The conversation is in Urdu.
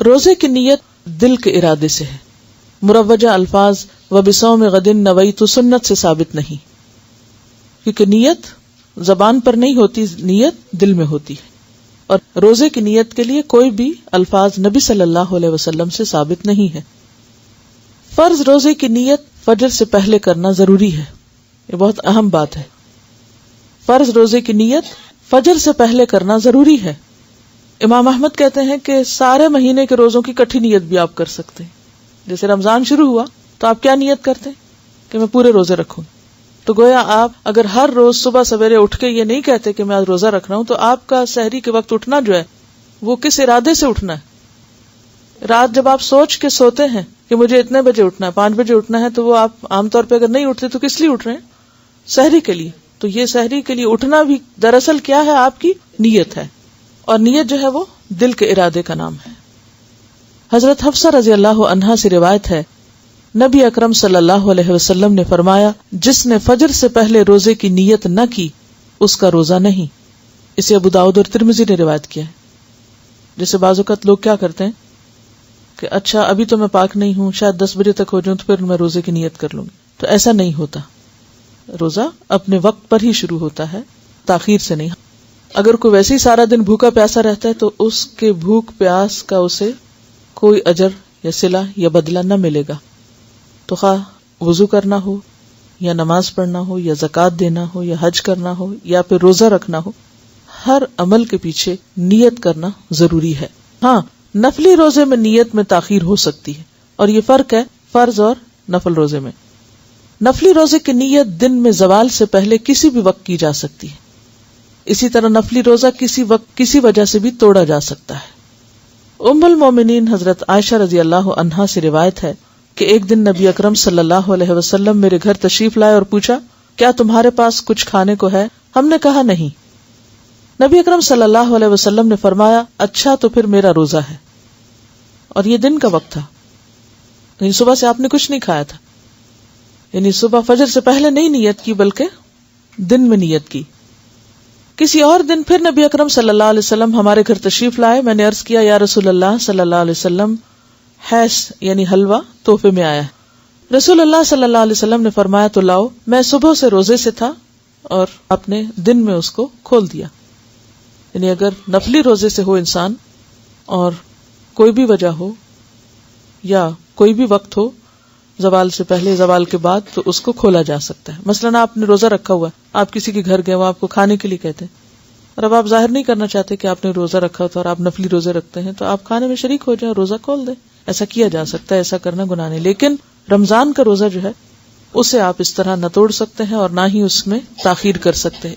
روزے کی نیت دل کے ارادے سے ہے. مروجہ الفاظ وبصوم غد نویت سنت سے ثابت نہیں، کیونکہ نیت زبان پر نہیں ہوتی، نیت دل میں ہوتی ہے. اور روزے کی نیت کے لیے کوئی بھی الفاظ نبی صلی اللہ علیہ وسلم سے ثابت نہیں ہے. فرض روزے کی نیت فجر سے پہلے کرنا ضروری ہے. یہ بہت اہم بات ہے. فرض روزے کی نیت فجر سے پہلے کرنا ضروری ہے. امام احمد کہتے ہیں کہ سارے مہینے کے روزوں کی کٹھی نیت بھی آپ کر سکتے ہیں. جیسے رمضان شروع ہوا تو آپ کیا نیت کرتے ہیں کہ میں پورے روزے رکھوں. تو گویا آپ اگر ہر روز صبح سویرے اٹھ کے یہ نہیں کہتے کہ میں آج روزہ رکھ رہا ہوں، تو آپ کا سحری کے وقت اٹھنا جو ہے وہ کس ارادے سے اٹھنا ہے. رات جب آپ سوچ کے سوتے ہیں کہ مجھے اتنے بجے اٹھنا ہے، 5 بجے اٹھنا ہے، تو وہ آپ عام طور پہ اگر نہیں اٹھتے تو کس لیے اٹھ رہے ہیں؟ سحری کے لیے. تو یہ سحری کے لیے اٹھنا بھی دراصل کیا ہے؟ آپ کی نیت ہے. اور نیت جو ہے وہ دل کے ارادے کا نام ہے. حضرت حفصہ رضی اللہ عنہا سے روایت ہے، نبی اکرم صلی اللہ علیہ وسلم نے فرمایا، جس نے فجر سے پہلے روزے کی نیت نہ کی اس کا روزہ نہیں. اسے ابو داؤد اور ترمذی نے روایت کیا ہے. جیسے بعض اوقات لوگ کیا کرتے ہیں کہ اچھا ابھی تو میں پاک نہیں ہوں، شاید 10 بجے تک ہو جاؤں تو پھر میں روزے کی نیت کر لوں گی. تو ایسا نہیں ہوتا. روزہ اپنے وقت پر ہی شروع ہوتا ہے، تاخیر سے نہیں. اگر کوئی ویسے ہی سارا دن بھوکا پیاسا رہتا ہے تو اس کے بھوک پیاس کا اسے کوئی اجر یا صلہ یا بدلہ نہ ملے گا. تو خواہ وضو کرنا ہو یا نماز پڑھنا ہو یا زکوٰۃ دینا ہو یا حج کرنا ہو یا پھر روزہ رکھنا ہو، ہر عمل کے پیچھے نیت کرنا ضروری ہے. ہاں، نفلی روزے میں نیت میں تاخیر ہو سکتی ہے، اور یہ فرق ہے فرض اور نفل روزے میں. نفلی روزے کی نیت دن میں زوال سے پہلے کسی بھی وقت کی جا سکتی ہے. اسی طرح نفلی روزہ کسی وقت کسی وجہ سے بھی توڑا جا سکتا ہے. ام المومنین حضرت عائشہ رضی اللہ عنہا سے روایت ہے کہ ایک دن نبی اکرم صلی اللہ علیہ وسلم میرے گھر تشریف لائے اور پوچھا، کیا تمہارے پاس کچھ کھانے کو ہے؟ ہم نے کہا نہیں. نبی اکرم صلی اللہ علیہ وسلم نے فرمایا، اچھا تو پھر میرا روزہ ہے. اور یہ دن کا وقت تھا، یعنی صبح سے آپ نے کچھ نہیں کھایا تھا. یعنی صبح فجر سے پہلے نہیں نیت کی بلکہ دن میں نیت کی. کسی اور دن پھر نبی اکرم صلی اللہ علیہ وسلم ہمارے گھر تشریف لائے. میں نے عرض کیا، یا رسول اللہ صلی اللہ علیہ وسلم، حیث یعنی حلوہ تحفے میں آیا ہے. رسول اللہ صلی اللہ علیہ وسلم نے فرمایا، تو لاؤ. میں صبح سے روزے سے تھا اور اپنے دن میں اس کو کھول دیا. یعنی اگر نفلی روزے سے ہو انسان اور کوئی بھی وجہ ہو یا کوئی بھی وقت ہو، زوال سے پہلے زوال کے بعد، تو اس کو کھولا جا سکتا ہے. مثلاً آپ نے روزہ رکھا ہوا ہے، آپ کسی کے گھر گئے، وہ آپ کو کھانے کے لیے کہتے ہیں، اور اب آپ ظاہر نہیں کرنا چاہتے کہ آپ نے روزہ رکھا ہوتا اور آپ نفلی روزے رکھتے ہیں، تو آپ کھانے میں شریک ہو جائیں، روزہ کھول دیں. ایسا کیا جا سکتا ہے، ایسا کرنا گناہ نہیں. لیکن رمضان کا روزہ جو ہے اسے آپ اس طرح نہ توڑ سکتے ہیں اور نہ ہی اس میں تاخیر کر سکتے ہیں.